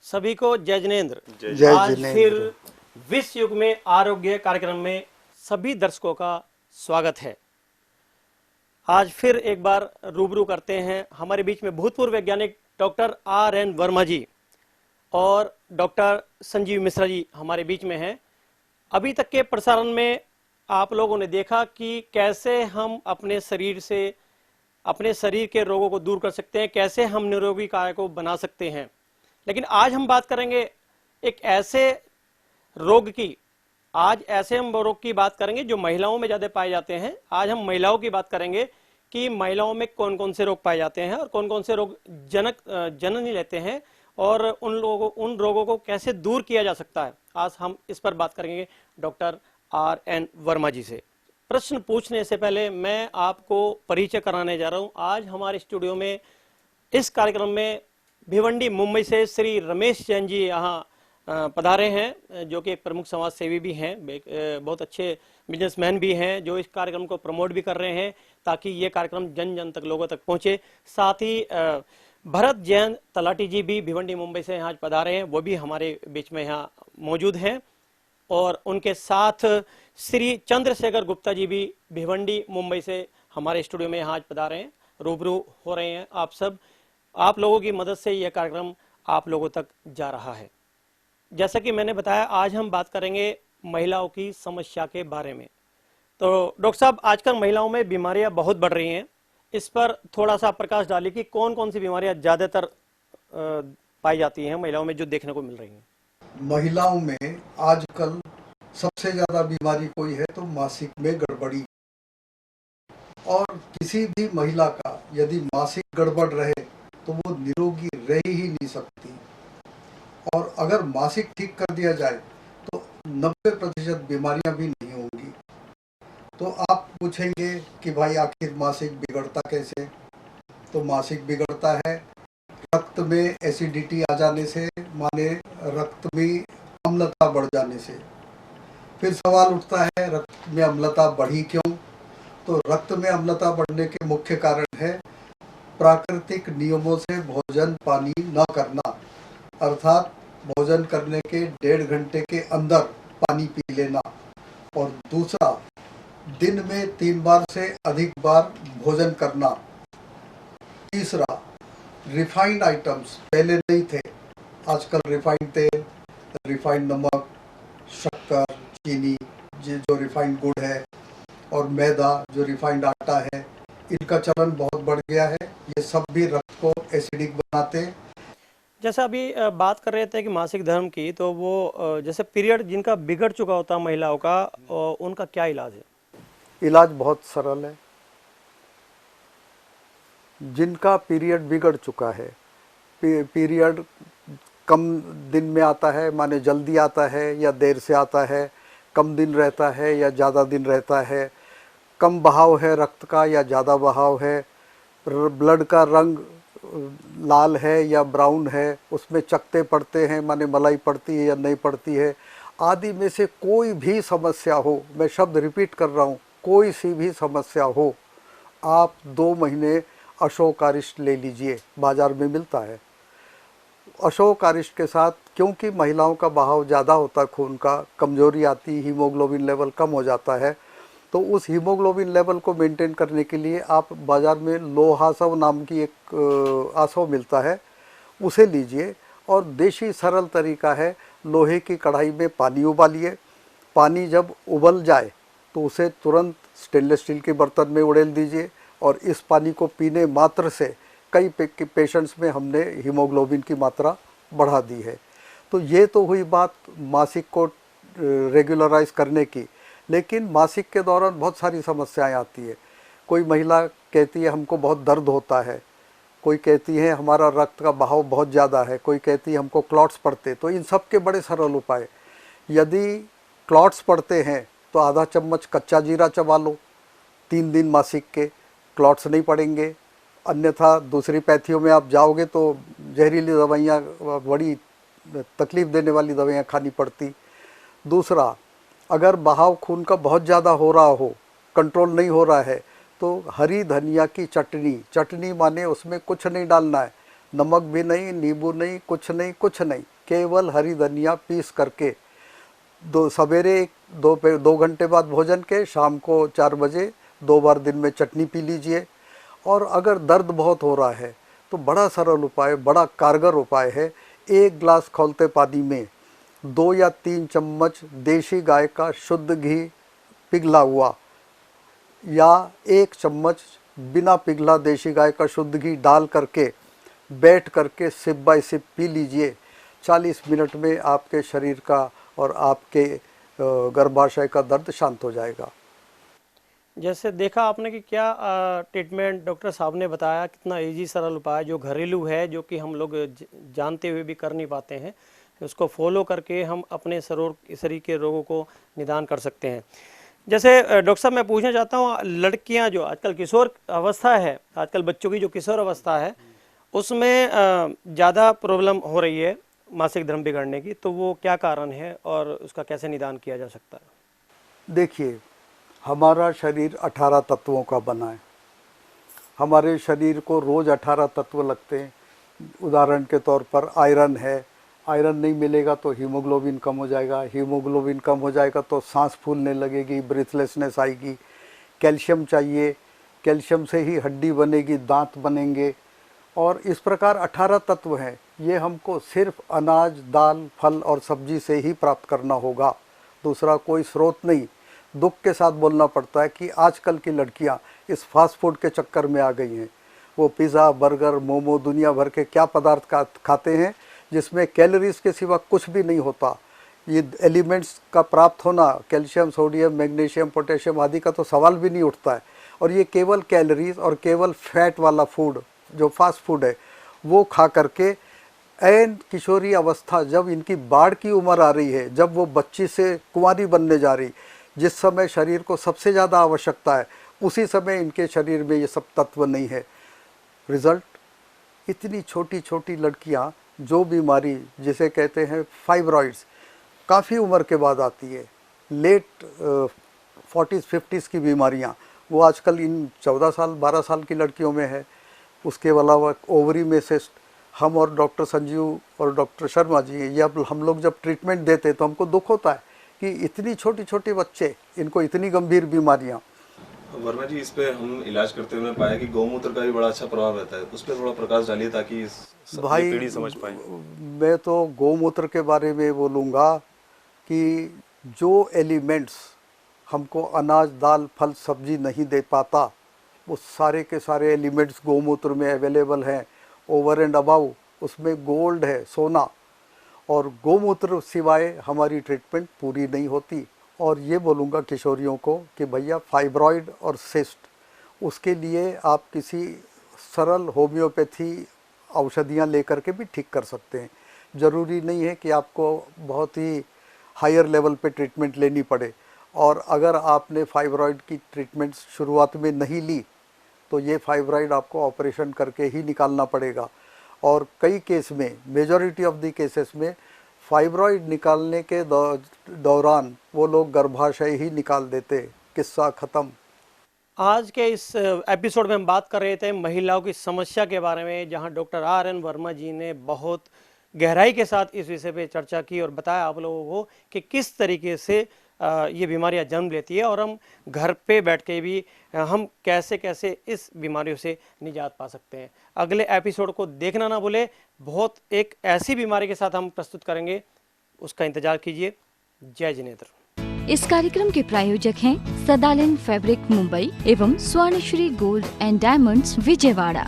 सभी को जय जिनेंद्र। जय आज जिनेंद्र। फिर विश्व युग में आरोग्य कार्यक्रम में सभी दर्शकों का स्वागत है। आज फिर एक बार रूबरू करते हैं हमारे बीच में भूतपूर्व वैज्ञानिक डॉक्टर R.N. वर्मा जी और डॉक्टर संजीव मिश्रा जी हमारे बीच में हैं। अभी तक के प्रसारण में आप लोगों ने देखा कि कैसे हम अपने शरीर के रोगों को दूर कर सकते हैं, कैसे हम निरोगी काया को बना सकते हैं। लेकिन आज हम बात करेंगे एक ऐसे रोग की, बात करेंगे जो महिलाओं में ज्यादा पाए जाते हैं। आज हम महिलाओं की बात करेंगे कि महिलाओं में कौन कौन से रोग पाए जाते हैं और कौन कौन से रोग जननी लेते हैं और उन रोगों को कैसे दूर किया जा सकता है। आज हम इस पर बात करेंगे डॉक्टर R.N. वर्मा जी से। प्रश्न पूछने से पहले मैं आपको परिचय कराने जा रहा हूं। आज हमारे स्टूडियो में इस कार्यक्रम में भिवंडी मुंबई से श्री रमेश जैन जी यहाँ पधारे हैं, जो कि एक प्रमुख समाज सेवी भी हैं, बहुत अच्छे बिजनेसमैन भी हैं, जो इस कार्यक्रम को प्रमोट भी कर रहे हैं ताकि ये कार्यक्रम जन जन तक लोगों तक पहुंचे। साथ ही भरत जैन तलाटी जी भी भिवंडी मुंबई से यहाँ पधारे हैं, वो भी हमारे बीच में यहाँ मौजूद हैं। और उनके साथ श्री चंद्रशेखर गुप्ता जी भी भिवंडी मुंबई से हमारे स्टूडियो में यहाँ आज पधारे हैं, रूबरू हो रहे हैं। आप लोगों की मदद से यह कार्यक्रम आप लोगों तक जा रहा है। जैसा कि मैंने बताया, आज हम बात करेंगे महिलाओं की समस्या के बारे में। तो डॉक्टर साहब, आजकल महिलाओं में बीमारियां बहुत बढ़ रही हैं, इस पर थोड़ा सा प्रकाश डालिए कि कौन कौन सी बीमारियां ज्यादातर पाई जाती हैं महिलाओं में, जो देखने को मिल रही हैं। महिलाओं में आजकल सबसे ज्यादा बीमारी कोई है तो मासिक में गड़बड़ी। और किसी भी महिला का यदि मासिक गड़बड़ रहे तो वो निरोगी रह ही नहीं सकती। और अगर मासिक ठीक कर दिया जाए तो 90% बीमारियां भी नहीं होंगी। तो आप पूछेंगे कि भाई आखिर मासिक बिगड़ता कैसे? तो मासिक बिगड़ता है रक्त में एसिडिटी आ जाने से, माने रक्त में अम्लता बढ़ जाने से। फिर सवाल उठता है रक्त में अम्लता बढ़ी क्यों? तो रक्त में अम्लता बढ़ने के मुख्य कारण है प्राकृतिक नियमों से भोजन पानी न करना, अर्थात भोजन करने के 1.5 घंटे के अंदर पानी पी लेना। और दूसरा, दिन में 3 बार से अधिक बार भोजन करना। तीसरा, रिफाइंड आइटम्स पहले नहीं थे, आजकल रिफाइंड तेल, रिफाइंड नमक, शक्कर, चीनी जो रिफाइंड गुड़ है, और मैदा जो रिफाइंड आटा है, इनका चलन बहुत बढ़ गया है। ये सब भी रक्त को एसिडिक बनाते हैं। जैसा अभी बात कर रहे थे कि मासिक धर्म की, तो वो जैसे पीरियड जिनका बिगड़ चुका होता है महिलाओं का, उनका क्या इलाज है? इलाज बहुत सरल है। जिनका पीरियड बिगड़ चुका है, पीरियड कम दिन में आता है, माने जल्दी आता है या देर से आता है, कम दिन रहता है या ज़्यादा दिन रहता है, कम बहाव है रक्त का या ज़्यादा बहाव है, ब्लड का रंग लाल है या ब्राउन है, उसमें चकत्ते पड़ते हैं, माने मलाई पड़ती है या नहीं पड़ती है, आदि में से कोई भी समस्या हो, मैं शब्द रिपीट कर रहा हूँ, कोई सी भी समस्या हो, आप 2 महीने अशोक अरिष्ट ले लीजिए, बाज़ार में मिलता है। अशोक अरिष्ट के साथ, क्योंकि महिलाओं का बहाव ज़्यादा होता है, खून का कमजोरी आती, हीमोग्लोबिन लेवल कम हो जाता है, तो उस हीमोग्लोबिन लेवल को मेंटेन करने के लिए आप बाज़ार में लोहासव नाम की एक आसव मिलता है, उसे लीजिए। और देशी सरल तरीका है, लोहे की कढ़ाई में पानी उबालिए, पानी जब उबल जाए तो उसे तुरंत स्टेनलेस स्टील के बर्तन में उड़ेल दीजिए। और इस पानी को पीने मात्र से कई पेशेंट्स में हमने हीमोग्लोबिन की मात्रा बढ़ा दी है। तो ये तो हुई बात मासिक को रेगुलराइज करने की। लेकिन मासिक के दौरान बहुत सारी समस्याएं आती है। कोई महिला कहती है हमको बहुत दर्द होता है, कोई कहती है हमारा रक्त का बहाव बहुत ज़्यादा है, कोई कहती है हमको क्लॉट्स पड़ते। तो इन सब के बड़े सरल उपाय, यदि क्लॉट्स पड़ते हैं तो आधा चम्मच कच्चा जीरा चबा लो, 3 दिन मासिक के क्लॉट्स नहीं पड़ेंगे। अन्यथा दूसरी पैथियों में आप जाओगे तो जहरीली दवाइयाँ, बड़ी तकलीफ़ देने वाली दवाइयाँ खानी पड़ती। दूसरा, अगर बहाव खून का बहुत ज़्यादा हो रहा हो, कंट्रोल नहीं हो रहा है, तो हरी धनिया की चटनी, चटनी माने उसमें कुछ नहीं डालना है, नमक भी नहीं, नींबू नहीं, कुछ नहीं, केवल हरी धनिया पीस करके सवेरे 2 घंटे बाद भोजन के, शाम को 4 बजे 2 बार दिन में चटनी पी लीजिए। और अगर दर्द बहुत हो रहा है तो बड़ा सरल उपाय, बड़ा कारगर उपाय है, 1 गिलास खौलते पानी में 2 या 3 चम्मच देशी गाय का शुद्ध घी पिघला हुआ या 1 चम्मच बिना पिघला देशी गाय का शुद्ध घी डाल करके बैठ करके सिप बाय सिप पी लीजिए। 40 मिनट में आपके शरीर का और आपके गर्भाशय का दर्द शांत हो जाएगा। जैसे देखा आपने कि क्या ट्रीटमेंट डॉक्टर साहब ने बताया, कितना इजी सरल उपाय जो घरेलू है, जो कि हम लोग जानते हुए भी कर नहीं पाते हैं, उसको फॉलो करके हम अपने शरीर के रोगों को निदान कर सकते हैं। जैसे डॉक्टर साहब मैं पूछना चाहता हूँ, लड़कियाँ जो आजकल किशोर अवस्था है, आजकल बच्चों की जो किशोर अवस्था है उसमें ज़्यादा प्रॉब्लम हो रही है मासिक धर्म बिगड़ने की, तो वो क्या कारण है और उसका कैसे निदान किया जा सकता है? देखिए, हमारा शरीर 18 तत्वों का बना है। हमारे शरीर को रोज़ 18 तत्व लगते हैं। उदाहरण के तौर पर आयरन है, आयरन नहीं मिलेगा तो हीमोग्लोबिन कम हो जाएगा, हीमोग्लोबिन कम हो जाएगा तो सांस फूलने लगेगी, ब्रीथलेसनेस आएगी। कैल्शियम चाहिए, कैल्शियम से ही हड्डी बनेगी, दांत बनेंगे। और इस प्रकार 18 तत्व हैं, ये हमको सिर्फ अनाज, दाल, फल और सब्जी से ही प्राप्त करना होगा, दूसरा कोई स्रोत नहीं। दुख के साथ बोलना पड़ता है कि आजकल की लड़कियां इस फास्ट फूड के चक्कर में आ गई हैं। वो पिज़्ज़ा, बर्गर, मोमो, दुनिया भर के क्या पदार्थ खाते हैं जिसमें कैलोरीज के सिवा कुछ भी नहीं होता। ये एलिमेंट्स का प्राप्त होना, कैल्शियम, सोडियम, मैग्नीशियम, पोटेशियम आदि का तो सवाल भी नहीं उठता है। और ये केवल कैलोरीज और केवल फैट वाला फूड जो फास्ट फूड है वो खा करके ऐन किशोरी अवस्था, जब इनकी बाढ़ की उम्र आ रही है, जब वो बच्ची से कुंवारी बनने जा रही, जिस समय शरीर को सबसे ज़्यादा आवश्यकता है, उसी समय इनके शरीर में ये सब तत्व नहीं है। रिज़ल्ट, इतनी छोटी छोटी लड़कियां, जो बीमारी जिसे कहते हैं फाइब्रॉइड्स, काफ़ी उम्र के बाद आती है, लेट 40s 50s की बीमारियां, वो आजकल इन 14 साल 12 साल की लड़कियों में है। उसके अलावा ओवरी में सिस्ट, हम और डॉक्टर संजीव और डॉक्टर शर्मा जी, ये अब हम लोग जब ट्रीटमेंट देते हैं तो हमको दुख होता है कि इतनी छोटी छोटी बच्चे, इनको इतनी गंभीर बीमारियां। वर्मा जी, इस पे हम इलाज करते हुए पाया कि गौमूत्र का भी बड़ा अच्छा प्रभाव रहता है, उस पर थोड़ा प्रकाश डालिए ताकि भाई पीढ़ी समझ पाए। मैं तो गौमूत्र के बारे में बोलूँगा कि जो एलिमेंट्स हमको अनाज, दाल, फल, सब्जी नहीं दे पाता, वो सारे के सारे एलिमेंट्स गौमूत्र में अवेलेबल हैं। ओवर एंड अबाउ उसमें गोल्ड है, सोना। और गौमूत्र सिवाय हमारी ट्रीटमेंट पूरी नहीं होती। और ये बोलूँगा किशोरियों को कि भैया, फाइब्रॉइड और सिस्ट, उसके लिए आप किसी सरल होम्योपैथी औषधियाँ लेकर के भी ठीक कर सकते हैं। ज़रूरी नहीं है कि आपको बहुत ही हायर लेवल पे ट्रीटमेंट लेनी पड़े। और अगर आपने फाइब्रॉइड की ट्रीटमेंट शुरुआत में नहीं ली तो ये फाइब्रॉइड आपको ऑपरेशन करके ही निकालना पड़ेगा। और कई केस में, मेजॉरिटी ऑफ द केसेस में, फाइब्रॉइड निकालने के दौरान वो लोग गर्भाशय ही निकाल देते, किस्सा ख़त्म। आज के इस एपिसोड में हम बात कर रहे थे महिलाओं की समस्या के बारे में, जहां डॉक्टर RN वर्मा जी ने बहुत गहराई के साथ इस विषय पे चर्चा की और बताया आप लोगों को कि किस तरीके से ये बीमारियां जन्म लेती है और हम घर पे बैठ के भी हम कैसे कैसे इस बीमारियों से निजात पा सकते हैं। अगले एपिसोड को देखना ना भूले, बहुत एक ऐसी बीमारी के साथ हम प्रस्तुत करेंगे, उसका इंतजार कीजिए। जय जिनेन्द्र। इस कार्यक्रम के प्रायोजक हैं सदालन फैब्रिक मुंबई एवं Swarnashree gold and diamonds Vijayawada.